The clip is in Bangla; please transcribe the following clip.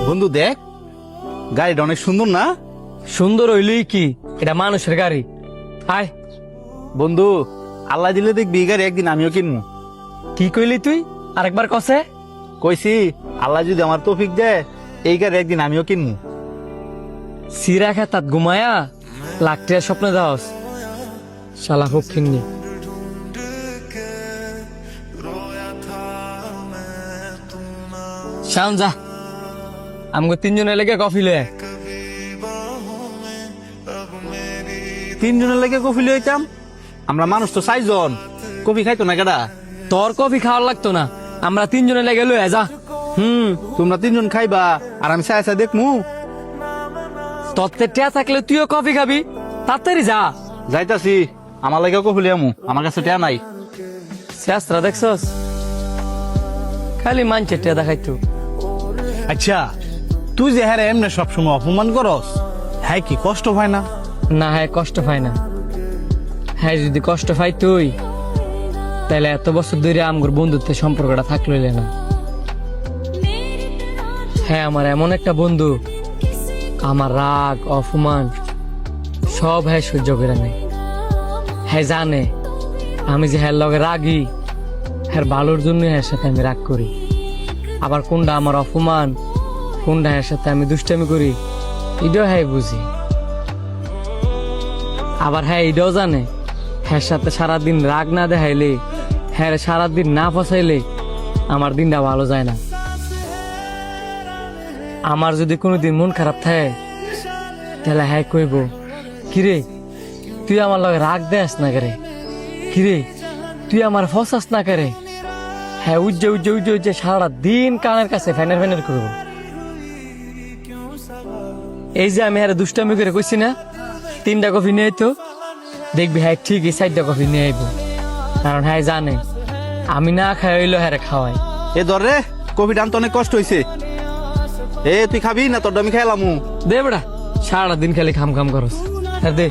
বন্ধু দেখ, গাড়িটা অনেক সুন্দর না? সুন্দর হইলেই কি, এটা মানুষের গাড়ি। আয় বন্ধু, আল্লাহ দিলে দেখবি এই গাড়ি একদিন আমিও কিনবো। কি কইলি তুই? আরেকবার কসে? কইছি আল্লাহ যদি আমার তৌফিক দেয় এই গাড়ি একদিন আমিও কিনবো। সিরা খেতাত ঘুমায়া লাখটিয়ার স্বপ্ন দাওস, শালা খুব কিন্নি। শাওন যা, আমগো তিনজনে লেগে কফি লয়ে। তিনজনের লেগে কফি লইতাম, আমরা মানুষ তো 4 জন, কফি খাইতো না কেডা? তোর কফি খাওয়ার লাগতো না, আমরা তিনজনে লেগে লয়ে যা। তোমরা 3 জন খাইবা আর আমি চাই চাই দেখমু। তোর টিয়া থাকলে তুইও কফি খাবি, তাড়াতাড়ি যা। যাইতাছি, আমার লাগে কফি লিয়ামু, আমার কাছে টিয়া নাই। শাস্ত্রা দেখছস, খালি মানছে টিয়া দেখাইতো। আচ্ছা, তুই যে হ্যাঁ এমনি সবসময় অপমান করস, হ্যাঁ কি কষ্ট হয় না? না, হ্যাঁ কষ্ট পায় না। হ্যাঁ যদি কষ্ট পাই তুই, তাহলে এত বছর ধরে আমগর বন্ধুত্বের সম্পর্কটা থাকলো না। হ্যাঁ আমার এমন একটা বন্ধু, আমার রাগ অপমান সব হ্যাঁ সহ্য করে নেয়। হ্যাঁ জানে আমি যে হ্যাঁ লগে রাগি, হ্যাঁ ভালোর জন্য হ্যাঁ সাথে আমি রাগ করি। আবার কোনটা আমার অপমান, কোনটা হ্যাঁ সাথে আমি দুষ্টামি করি, এটাও হ্যাঁ বুঝি। আবার হ্যাঁ এটাও জানে হ্যাঁ সাথে সারাদিন রাগ না দেখাইলে, হ্যাঁ সারাদিন না ফসাইলে আমার দিনটা ভালো যায় না। আমার যদি কোনোদিন মন খারাপ থাকে, তাহলে হ্যাঁ কইব, কিরে তুই আমার লগে রাগ দেস না করে, কিরে তুই আমার ফসাস না করে। হ্যাঁ উজ্জে উজ্জে উজ্জে উজ্জে সারা দিন কানের কাছে ফ্যানের ফ্যানের করবো। এই যে আমি হ্যাঁ দুষ্টামি করে কইছি না 3টা কফি নিয়ে তো দেখবি, হ্যাঁ ঠিকই 4টা কফি নিয়ে আইব। কারণ হ্যাঁ জানে আমি না খাই হইলো হ্যাঁ খাওয়াই। এ ধর রে, কফিটা আনতে অনেক কষ্ট হয়েছে। এ তুই খাবি না? তোর আমি খাইলামু। দে বেড়া, সারাদিন খালি খাম খাম করস। হ্যাঁ দে।